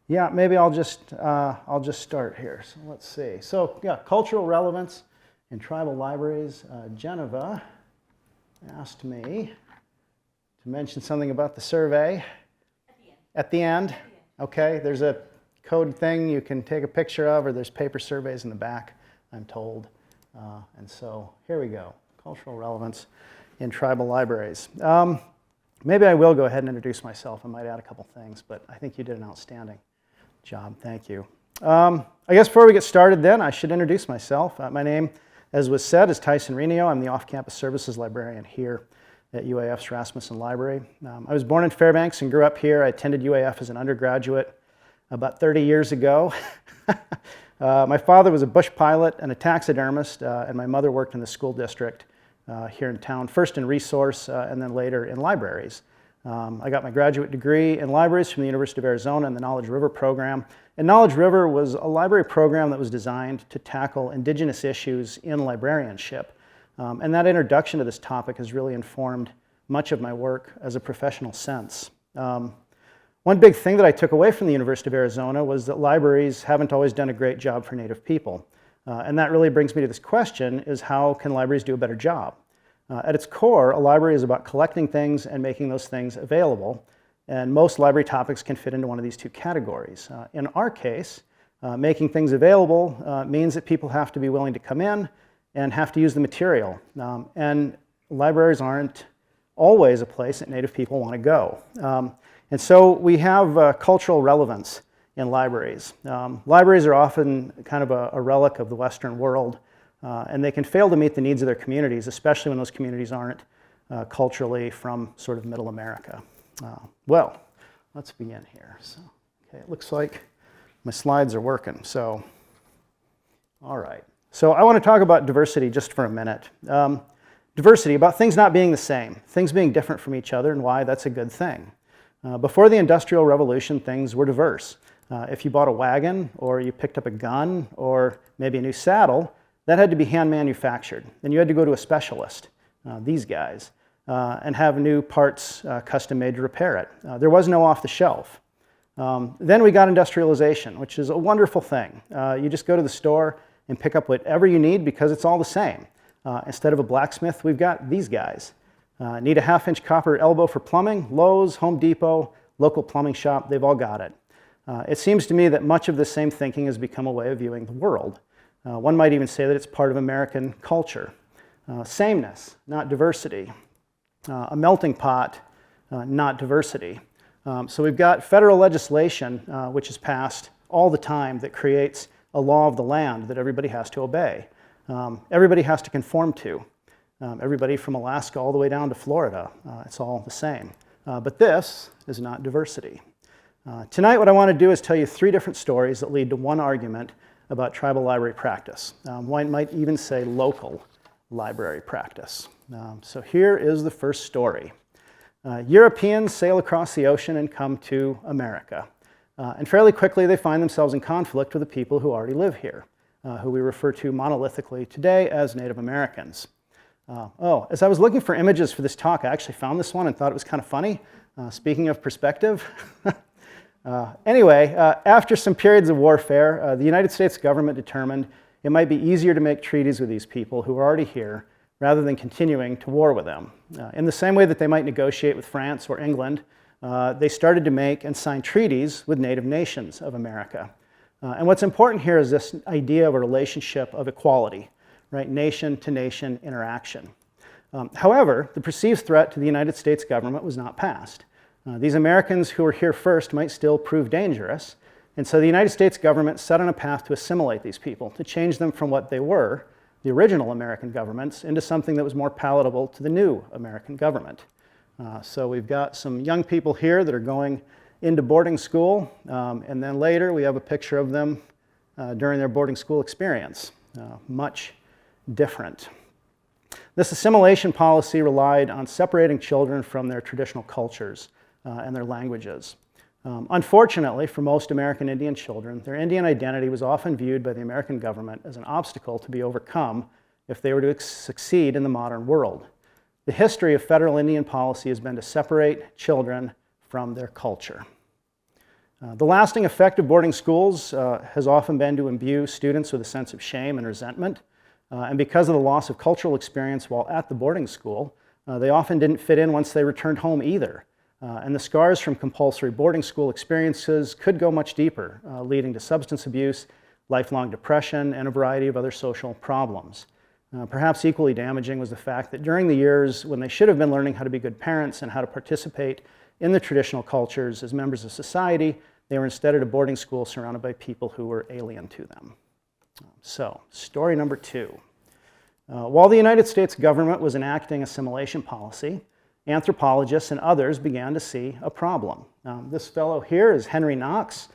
Yeah, maybe I'll just start here. So let's see. So yeah, cultural relevance in tribal libraries. Geneva asked me to mention something about the survey. At the end. Okay, there's a code thing you can take a picture of, or there's paper surveys in the back, I'm told. And so here we go, cultural relevance in tribal libraries. Maybe I will go ahead and introduce myself. I might add a couple things, but I think you did an outstanding job. Thank you. I guess before we get started then, I should introduce myself. My name, as was said, is Tyson Rinio. I'm the off-campus services librarian here at UAF's Rasmuson Library. I was born in Fairbanks and grew up here. I attended UAF as an undergraduate about 30 years ago. My father was a bush pilot and a taxidermist, and my mother worked in the school district here in town, first in resource and then later in libraries. I got my graduate degree in libraries from the University of Arizona in the Knowledge River program. And Knowledge River was a library program that was designed to tackle indigenous issues in librarianship. And that introduction to this topic has really informed much of my work as a professional sense. One big thing that I took away from the University of Arizona was that libraries haven't always done a great job for Native people. And that really brings me to this question, is how can libraries do a better job? At its core, a library is about collecting things and making those things available. And most library topics can fit into one of these two categories. In our case, making things available means that people have to be willing to come in and have to use the material. And libraries aren't always a place that Native people want to go. And so we have cultural relevance in libraries. Libraries are often kind of a relic of the Western world, and they can fail to meet the needs of their communities, especially when those communities aren't culturally from sort of middle America. Well, let's begin here. So, okay, it looks like my slides are working. So, all right. So I want to talk about diversity just for a minute. Diversity, about things not being the same, things being different from each other, and why that's a good thing. Before the Industrial Revolution, things were diverse. If you bought a wagon, or you picked up a gun, or maybe a new saddle, that had to be hand manufactured. Then you had to go to a specialist, these guys, and have new parts custom made to repair it. There was no off the shelf. Then we got industrialization, which is a wonderful thing. You just go to the store and pick up whatever you need because it's all the same. Instead of a blacksmith, we've got these guys. Need a 1/2-inch copper elbow for plumbing? Lowe's, Home Depot, local plumbing shop, they've all got it. It seems to me that much of the same thinking has become a way of viewing the world. One might even say that it's part of American culture. Sameness, not diversity. A melting pot, not diversity. So we've got federal legislation, which is passed all the time, that creates a law of the land that everybody has to obey. Everybody has to conform to. Everybody from Alaska all the way down to Florida, it's all the same. But this is not diversity. Tonight what I want to do is tell you 3 different stories that lead to one argument about tribal library practice. One might even say local library practice. So here is the first story. Europeans sail across the ocean and come to America. And fairly quickly they find themselves in conflict with the people who already live here, who we refer to monolithically today as Native Americans. As I was looking for images for this talk, I actually found this one and thought it was kind of funny. Speaking of perspective. Anyway, after some periods of warfare, the United States government determined it might be easier to make treaties with these people who are already here rather than continuing to war with them. In the same way that they might negotiate with France or England, they started to make and sign treaties with native nations of America. And what's important here is this idea of a relationship of equality, right? Nation-to-nation interaction. However, the perceived threat to the United States government was not past. These Americans who were here first might still prove dangerous, and so the United States government set on a path to assimilate these people, to change them from what they were, the original American governments, into something that was more palatable to the new American government. So we've got some young people here that are going into boarding school, and then later we have a picture of them during their boarding school experience. Much different. This assimilation policy relied on separating children from their traditional cultures and their languages. Unfortunately, for most American Indian children, their Indian identity was often viewed by the American government as an obstacle to be overcome if they were to succeed in the modern world. The history of federal Indian policy has been to separate children from their culture. The lasting effect of boarding schools has often been to imbue students with a sense of shame and resentment. And because of the loss of cultural experience while at the boarding school, they often didn't fit in once they returned home either. And the scars from compulsory boarding school experiences could go much deeper, leading to substance abuse, lifelong depression, and a variety of other social problems. Perhaps equally damaging was the fact that during the years when they should have been learning how to be good parents and how to participate in the traditional cultures as members of society, they were instead at a boarding school surrounded by people who were alien to them. So, story number 2. While the United States government was enacting assimilation policy, anthropologists and others began to see a problem. This fellow here is Henry Knox.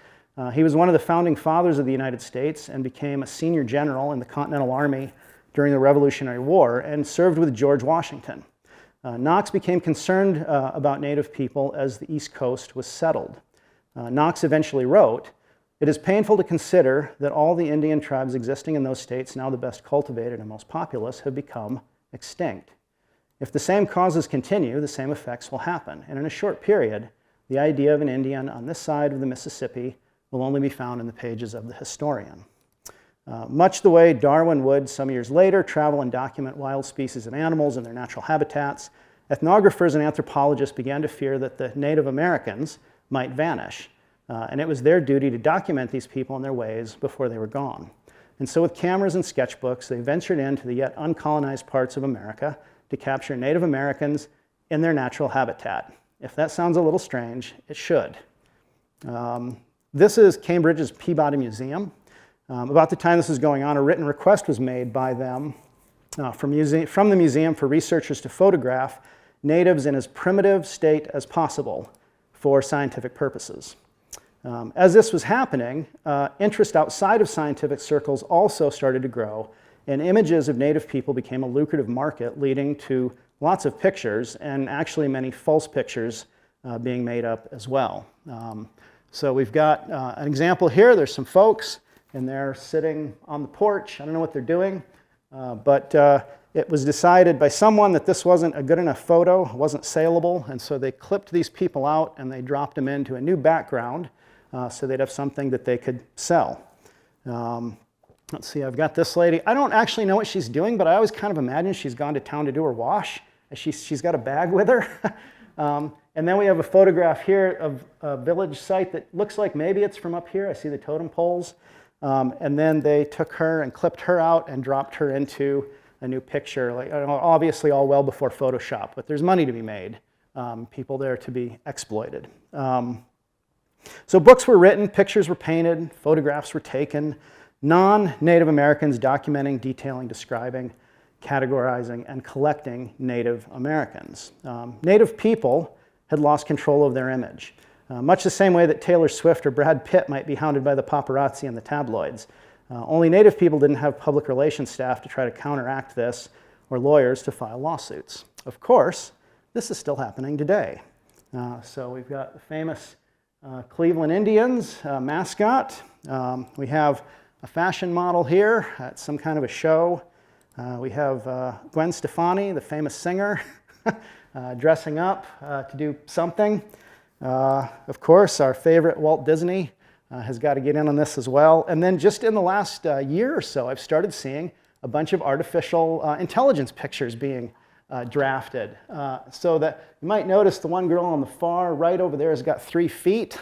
He was one of the founding fathers of the United States and became a senior general in the Continental Army during the Revolutionary War and served with George Washington. Knox became concerned about Native people as the East Coast was settled. Knox eventually wrote, "It is painful to consider that all the Indian tribes existing in those states, now the best cultivated and most populous, have become extinct. If the same causes continue, the same effects will happen. And in a short period, the idea of an Indian on this side of the Mississippi will only be found in the pages of the historian." Much the way Darwin would some years later travel and document wild species of animals in their natural habitats, ethnographers and anthropologists began to fear that the Native Americans might vanish. And it was their duty to document these people and their ways before they were gone. And so with cameras and sketchbooks, they ventured into the yet uncolonized parts of America to capture Native Americans in their natural habitat. If that sounds a little strange, it should. This is Cambridge's Peabody Museum. About the time this was going on, a written request was made by them from the museum for researchers to photograph natives in as primitive state as possible for scientific purposes. As this was happening, interest outside of scientific circles also started to grow, and images of Native people became a lucrative market, leading to lots of pictures, and actually many false pictures being made up as well. So we've got an example here. There's some folks, and they're sitting on the porch. I don't know what they're doing, but it was decided by someone that this wasn't a good enough photo, wasn't saleable, and so they clipped these people out and they dropped them into a new background so they'd have something that they could sell. Let's see, I've got this lady. I don't actually know what she's doing, but I always kind of imagine she's gone to town to do her wash. She's got a bag with her. And then we have a photograph here of a village site that looks like maybe it's from up here. I see the totem poles. And then they took her and clipped her out and dropped her into a new picture. Like, obviously all well before Photoshop, but there's money to be made. People there to be exploited. So books were written, pictures were painted, photographs were taken. Non-Native Americans documenting, detailing, describing, categorizing, and collecting Native Americans. Native people had lost control of their image. Much the same way that Taylor Swift or Brad Pitt might be hounded by the paparazzi and the tabloids. Only Native people didn't have public relations staff to try to counteract this, or lawyers to file lawsuits. Of course, this is still happening today. So we've got the famous Cleveland Indians mascot. We have a fashion model here at some kind of a show. We have Gwen Stefani, the famous singer, dressing up to do something. Of course, our favorite Walt Disney has got to get in on this as well. And then just in the last year or so, I've started seeing a bunch of artificial intelligence pictures being drafted. So that you might notice the one girl on the far right over there has got 3 feet.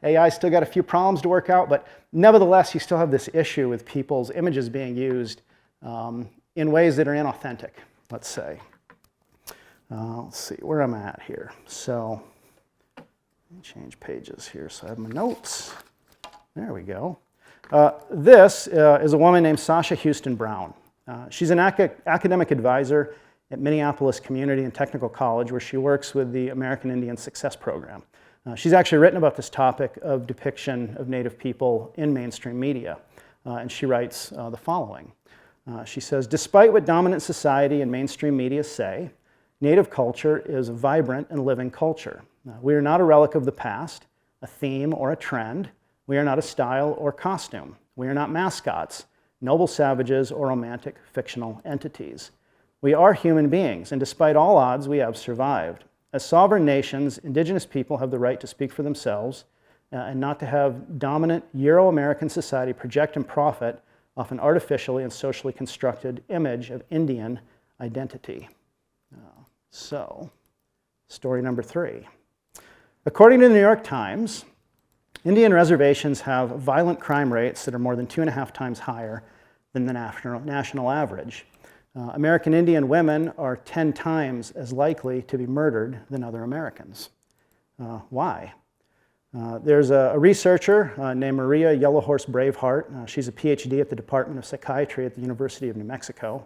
AI still got a few problems to work out, but nevertheless, you still have this issue with people's images being used in ways that are inauthentic, let's say. Let's see where I'm at here. So, let me change pages here so I have my notes. There we go. This is a woman named Sasha Houston Brown. She's an academic advisor at Minneapolis Community and Technical College, where she works with the American Indian Success Program. She's actually written about this topic of depiction of Native people in mainstream media, and she writes the following. She says, "Despite what dominant society and mainstream media say, Native culture is a vibrant and living culture. We are not a relic of the past, a theme or a trend. We are not a style or costume. We are not mascots, noble savages, or romantic fictional entities. We are human beings, and despite all odds, we have survived. As sovereign nations, indigenous people have the right to speak for themselves and not to have dominant Euro-American society project and profit off an artificially and socially constructed image of Indian identity. So, story number 3. According to the New York Times, Indian reservations have violent crime rates that are more than 2.5 times higher than the national average. American Indian women are 10 times as likely to be murdered than other Americans. Why? There's a researcher named Maria Yellowhorse Braveheart. She's a PhD at the Department of Psychiatry at the University of New Mexico.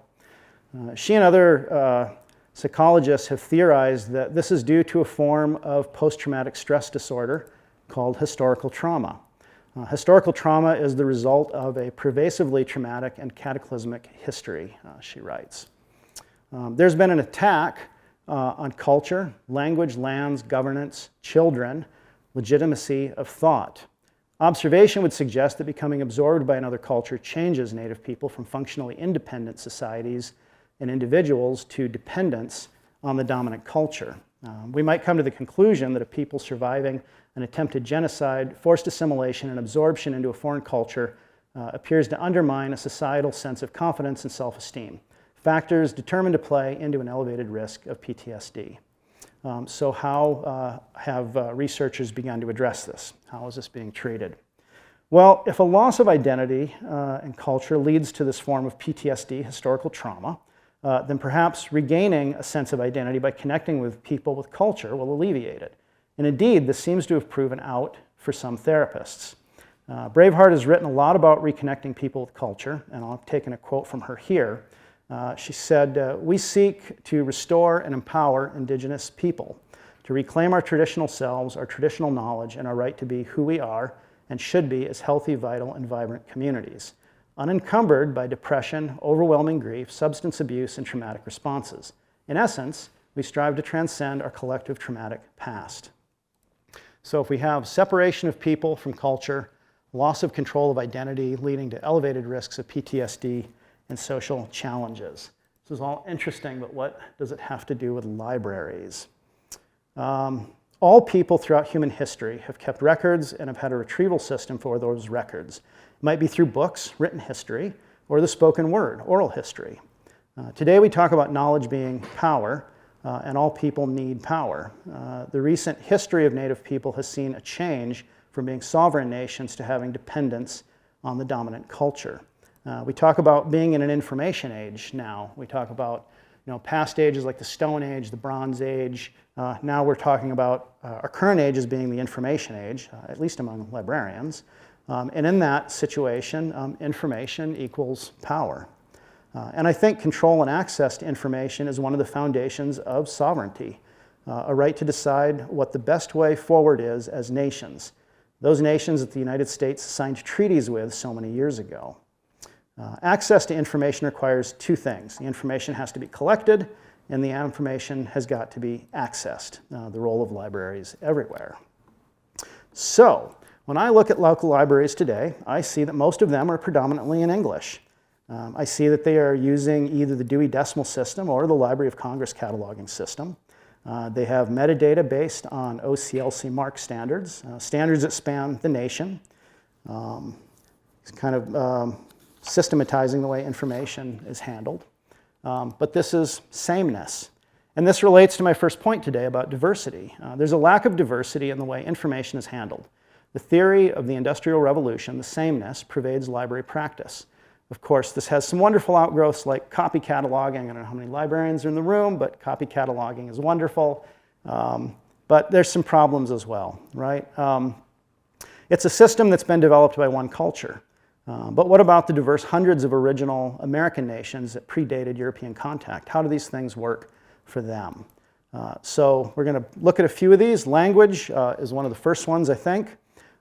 She and other psychologists have theorized that this is due to a form of post-traumatic stress disorder called historical trauma. Historical trauma is the result of a pervasively traumatic and cataclysmic history, she writes. There's been an attack on culture, language, lands, governance, children, legitimacy of thought. Observation would suggest that becoming absorbed by another culture changes Native people from functionally independent societies and individuals to dependence on the dominant culture. We might come to the conclusion that a people surviving an attempted genocide, forced assimilation, and absorption into a foreign culture appears to undermine a societal sense of confidence and self-esteem, factors determined to play into an elevated risk of PTSD. So how have researchers begun to address this? How is this being treated? Well, if a loss of identity and culture leads to this form of PTSD, historical trauma, then perhaps regaining a sense of identity by connecting with people with culture will alleviate it. And indeed, this seems to have proven out for some therapists. Braveheart has written a lot about reconnecting people with culture, and I've taken a quote from her here. She said, "We seek to restore and empower Indigenous people, to reclaim our traditional selves, our traditional knowledge, and our right to be who we are and should be as healthy, vital, and vibrant communities, unencumbered by depression, overwhelming grief, substance abuse, and traumatic responses. In essence, we strive to transcend our collective traumatic past." So if we have separation of people from culture, loss of control of identity leading to elevated risks of PTSD and social challenges. This is all interesting, but what does it have to do with libraries? All people throughout human history have kept records and have had a retrieval system for those records. It might be through books, written history, or the spoken word, oral history. Today we talk about knowledge being power, and all people need power. The recent history of Native people has seen a change from being sovereign nations to having dependence on the dominant culture. We talk about being in an information age now. We talk about past ages like the Stone Age, the Bronze Age. Now we're talking about our current age as being the information age, at least among librarians. And in that situation, information equals power. And I think control and access to information is one of the foundations of sovereignty, a right to decide what the best way forward is as nations, those nations that the United States signed treaties with so many years ago. Access to information requires two things. The information has to be collected, and the information has got to be accessed, the role of libraries everywhere. So, when I look at local libraries today, I see that most of them are predominantly in English. I see that they are using either the Dewey Decimal System or the Library of Congress cataloging system. They have metadata based on OCLC MARC standards, standards that span the nation. It's kind of systematizing the way information is handled. But this is sameness. And this relates to my first point today about diversity. There's a lack of diversity in the way information is handled. The theory of the Industrial Revolution, the sameness, pervades library practice. Of course, this has some wonderful outgrowths like copy cataloging. I don't know how many librarians are in the room, but copy cataloging is wonderful. But there's some problems as well, right? It's a system that's been developed by one culture. But what about the diverse hundreds of original American nations that predated European contact? How do these things work for them? So we're going to look at a few of these. Language is one of the first ones, I think.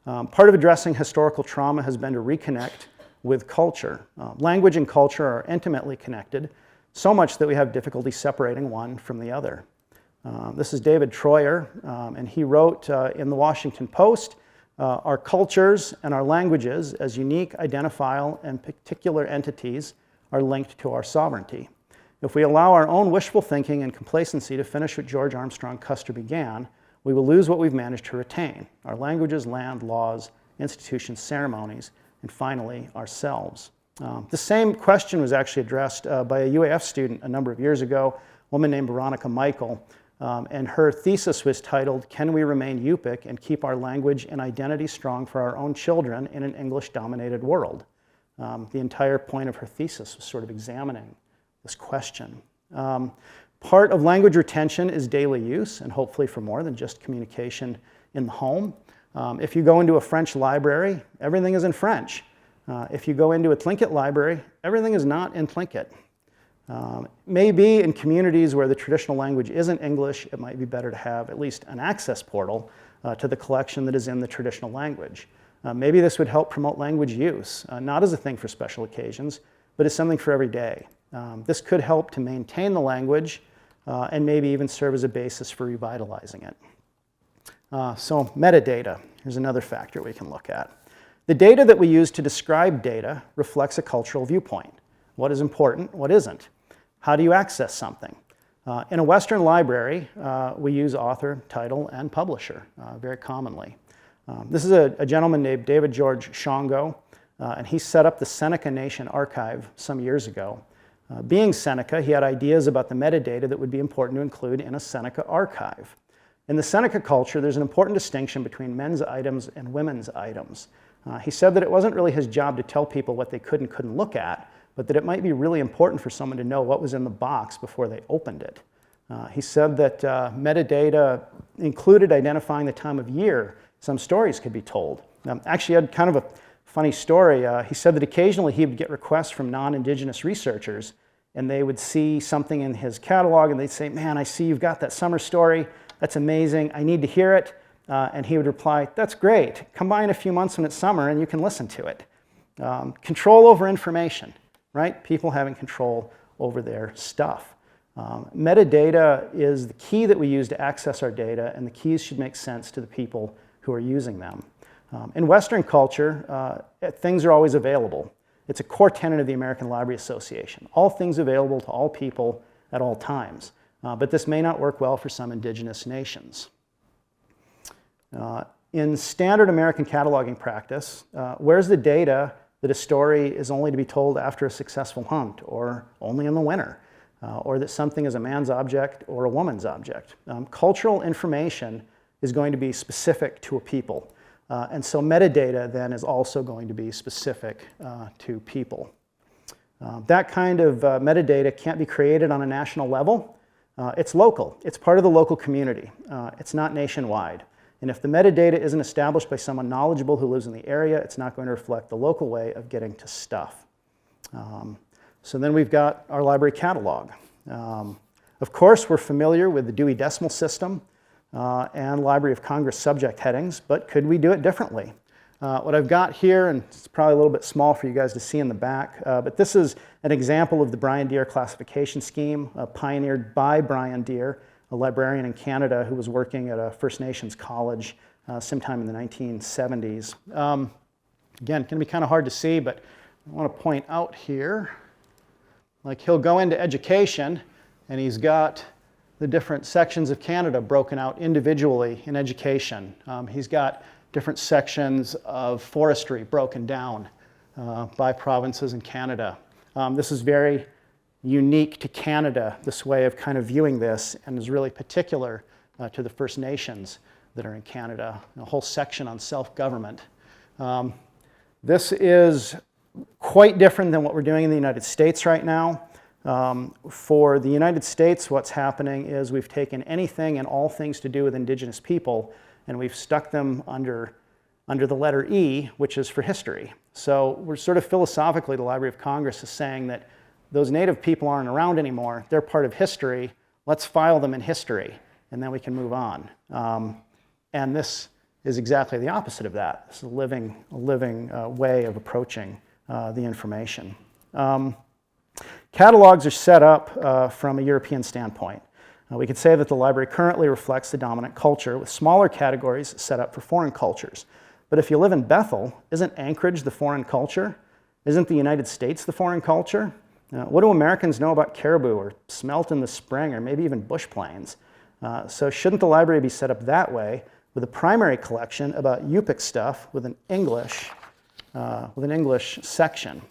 Part of addressing historical trauma has been to reconnect with culture. Language and culture are intimately connected, so much that we have difficulty separating one from the other. This is David Troyer, and he wrote in the Washington Post, "Our cultures and our languages as unique, identifiable, and particular entities are linked to our sovereignty. If we allow our own wishful thinking and complacency to finish what George Armstrong Custer began, we will lose what we've managed to retain: our languages, land, laws, institutions, ceremonies, and finally, ourselves. The same question was actually addressed by a UAF student a number of years ago, a woman named Veronica Michael, and her thesis was titled, "Can we remain Yupik and keep our language and identity strong for our own children in an English-dominated world?" The entire point of her thesis was sort of examining this question. Part of language retention is daily use, and hopefully for more than just communication in the home. If you go into a French library, everything is in French. If you go into a Tlingit library, everything is not in Tlingit. Maybe in communities where the traditional language isn't English, it might be better to have at least an access portal to the collection that is in the traditional language. Maybe this would help promote language use, not as a thing for special occasions, but as something for every day. This could help to maintain the language and maybe even serve as a basis for revitalizing it. So metadata, here's another factor we can look at. The data that we use to describe data reflects a cultural viewpoint. What is important, what isn't? How do you access something? In a Western library, we use author, title, and publisher very commonly. This is a gentleman named David George Shongo, and he set up the Seneca Nation Archive some years ago. Being Seneca, he had ideas about the metadata that would be important to include in a Seneca archive. In the Seneca culture, there's an important distinction between men's items and women's items. He said that it wasn't really his job to tell people what they could and couldn't look at, but that it might be really important for someone to know what was in the box before they opened it. He said that metadata included identifying the time of year some stories could be told. Actually, he had kind of a funny story. He said that occasionally he would get requests from non-Indigenous researchers, and they would see something in his catalog, and they'd say, "Man, I see you've got that summer story. That's amazing. I need to hear it." And he would reply, "That's great. Come by in a few months when it's summer, and you can listen to it." Control over information, right? People having control over their stuff. Metadata is the key that we use to access our data, and the keys should make sense to the people who are using them. In Western culture, things are always available. It's a core tenet of the American Library Association. All things available to all people at all times. But this may not work well for some indigenous nations. In standard American cataloging practice, where's the data that a story is only to be told after a successful hunt, or only in the winter, or that something is a man's object or a woman's object? Cultural information is going to be specific to a people. And so metadata then is also going to be specific to people. That kind of metadata can't be created on a national level. It's local. It's part of the local community. It's not nationwide. And if the metadata isn't established by someone knowledgeable who lives in the area, it's not going to reflect the local way of getting to stuff. So then we've got our library catalog. Of course, we're familiar with the Dewey Decimal System and Library of Congress subject headings, but could we do it differently? What I've got here, and it's probably a little bit small for you guys to see in the back, but this is an example of the Brian Deere classification scheme pioneered by Brian Deere, a librarian in Canada who was working at a First Nations college sometime in the 1970s. Again, it can be kind of hard to see, but I want to point out here, like he'll go into education, and he's got the different sections of Canada broken out individually in education. He's got different sections of forestry broken down by provinces in Canada. This is very unique to Canada, this way of kind of viewing this, and is really particular to the First Nations that are in Canada. A whole section on self-government. This is quite different than what we're doing in the United States right now. For the United States, what's happening is we've taken anything and all things to do with Indigenous people, and we've stuck them under the letter E, which is for history. So we're sort of philosophically, the Library of Congress is saying that those Native people aren't around anymore. They're part of history. Let's file them in history, and then we can move on. And this is exactly the opposite of that. It's a living way of approaching the information. Catalogs are set up from a European standpoint. We could say that the library currently reflects the dominant culture, with smaller categories set up for foreign cultures. But if you live in Bethel, isn't Anchorage the foreign culture? Isn't the United States the foreign culture? What do Americans know about caribou or smelt in the spring or maybe even bush plains? So shouldn't the library be set up that way with a primary collection about Yupik stuff with an English section?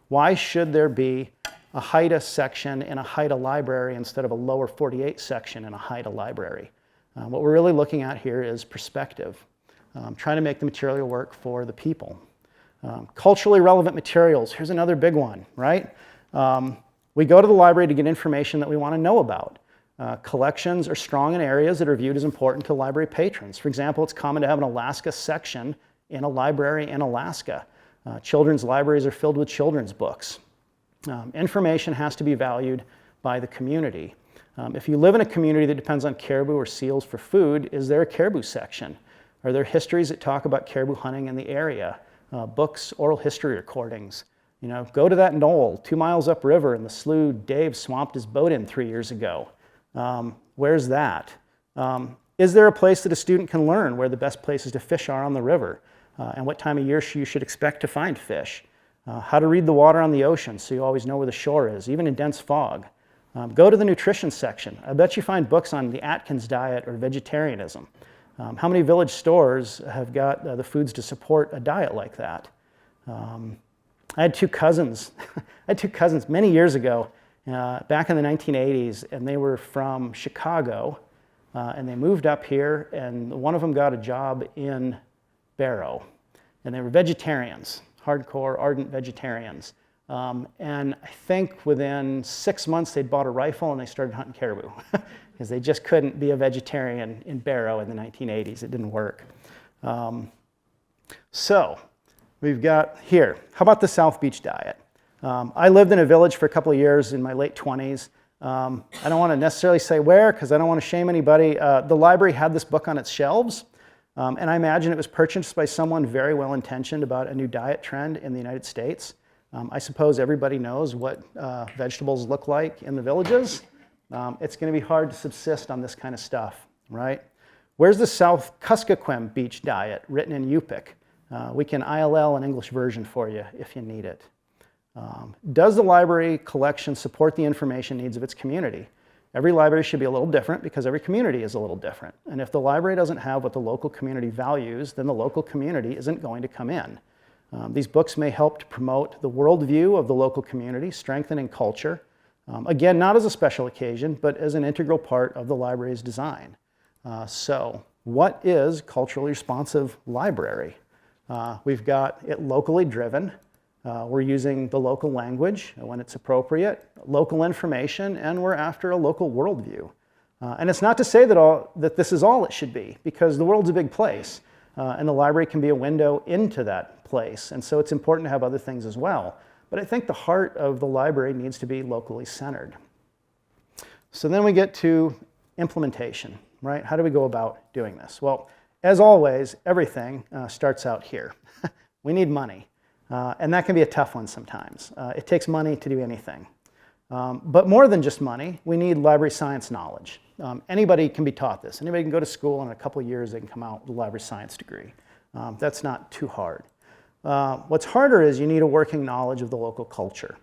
Why should there be a Haida section in a Haida library instead of a lower 48 section in a Haida library? What we're really looking at here is perspective, trying to make the material work for the people. Culturally relevant materials, here's another big one, right? We go to the library to get information that we want to know about. Collections are strong in areas that are viewed as important to library patrons. For example, it's common to have an Alaska section in a library in Alaska. Children's libraries are filled with children's books. Information has to be valued by the community. If you live in a community that depends on caribou or seals for food, is there a caribou section? Are there histories that talk about caribou hunting in the area? Books, oral history recordings. You know, go to that knoll 2 miles upriver in the slough Dave swamped his boat in 3 years ago. Where's that? Is there a place that a student can learn where the best places to fish are on the river? And what time of year you should expect to find fish? How to read the water on the ocean so you always know where the shore is, even in dense fog. Go to the nutrition section. I bet you find books on the Atkins diet or vegetarianism. How many village stores have got the foods to support a diet like that? I had two cousins many years ago, back in the 1980s, and they were from Chicago, and they moved up here, and one of them got a job in Barrow, and they were vegetarians, hardcore, ardent vegetarians. And I think within 6 months they'd bought a rifle and they started hunting caribou because they just couldn't be a vegetarian in Barrow in the 1980s. It didn't work. So we've got here, how about the South Beach diet? I lived in a village for a couple of years in my late 20s. I don't want to necessarily say where because I don't want to shame anybody. The library had this book on its shelves. And I imagine it was purchased by someone very well-intentioned about a new diet trend in the United States. I suppose everybody knows what vegetables look like in the villages. It's going to be hard to subsist on this kind of stuff, right? Where's the South Kuskokwim Beach diet written in Yupik? We can ILL an English version for you if you need it. Does the library collection support the information needs of its community? Every library should be a little different because every community is a little different. And if the library doesn't have what the local community values, then the local community isn't going to come in. These books may help to promote the worldview of the local community, strengthening culture. Again, not as a special occasion, but as an integral part of the library's design. So what is culturally responsive library? We've got it locally driven. We're using the local language when it's appropriate, local information, and we're after a local worldview. And it's not to say that this is all it should be, because the world's a big place, and the library can be a window into that place. And so it's important to have other things as well. But I think the heart of the library needs to be locally centered. So then we get to implementation, right? How do we go about doing this? Well, as always, everything starts out here. We need money. And that can be a tough one sometimes. It takes money to do anything. But more than just money, we need library science knowledge. Anybody can be taught this. Anybody can go to school, and in a couple of years they can come out with a library science degree. That's not too hard. What's harder is you need a working knowledge of the local culture.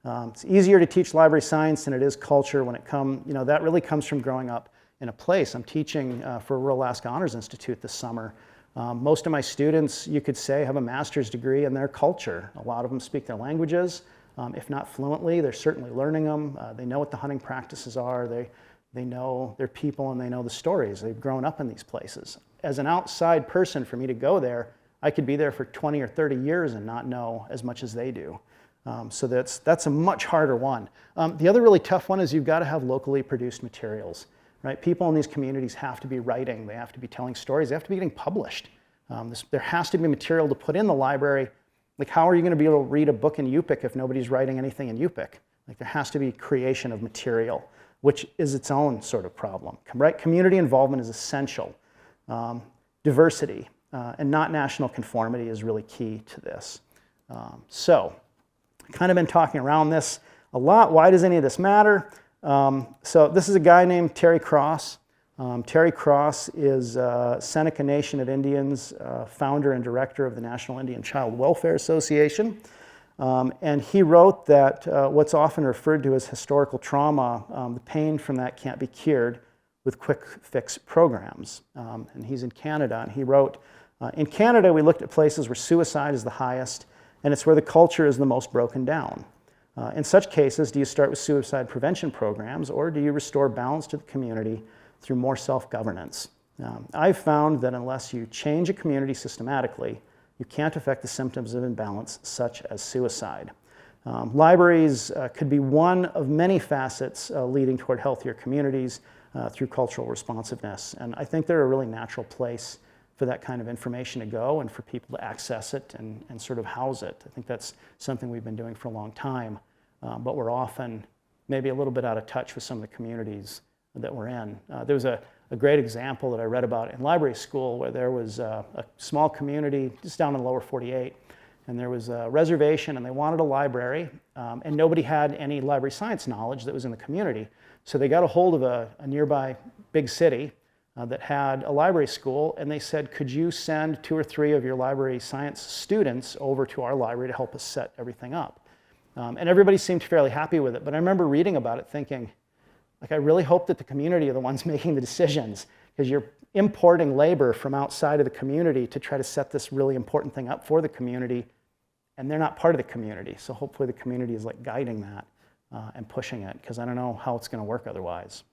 It's easier to teach library science than it is culture when it comes, that really comes from growing up in a place. I'm teaching for Rural Alaska Honors Institute this summer. Most of my students, you could say, have a master's degree in their culture. A lot of them speak their languages. If not fluently, they're certainly learning them. They know what the hunting practices are. They know their people and they know the stories. They've grown up in these places. As an outside person, for me to go there, I could be there for 20 or 30 years and not know as much as they do. So that's a much harder one. The other really tough one is you've got to have locally produced materials. Right? People in these communities have to be writing, they have to be telling stories, they have to be getting published. There has to be material to put in the library. Like, how are you going to be able to read a book in Yupik if nobody's writing anything in Yupik? Like, there has to be creation of material, which is its own sort of problem. Right? Community involvement is essential. Diversity and not national conformity is really key to this. So, I've kind of been talking around this a lot. Why does any of this matter? So this is a guy named Terry Cross. Terry Cross is Seneca Nation of Indians, founder and director of the National Indian Child Welfare Association. And he wrote that what's often referred to as historical trauma, the pain from that can't be cured with quick fix programs. And he's in Canada, and he wrote, in Canada, we looked at places where suicide is the highest, and it's where the culture is the most broken down. In such cases, do you start with suicide prevention programs, or do you restore balance to the community through more self-governance? I've found that unless you change a community systematically, you can't affect the symptoms of imbalance, such as suicide. Libraries could be one of many facets leading toward healthier communities through cultural responsiveness. And I think they're a really natural place for that kind of information to go and for people to access it and sort of house it. I think that's something we've been doing for a long time, but we're often maybe a little bit out of touch with some of the communities that we're in. There was a great example that I read about in library school where there was a small community just down in the lower 48, and there was a reservation and they wanted a library, and nobody had any library science knowledge that was in the community. So they got a hold of a nearby big city that had a library school, and they said, could you send 2 or 3 of your library science students over to our library to help us set everything up? And everybody seemed fairly happy with it, but I remember reading about it thinking, like, I really hope that the community are the ones making the decisions, because you're importing labor from outside of the community to try to set this really important thing up for the community, and they're not part of the community. So hopefully the community is like guiding that and pushing it, because I don't know how it's going to work otherwise.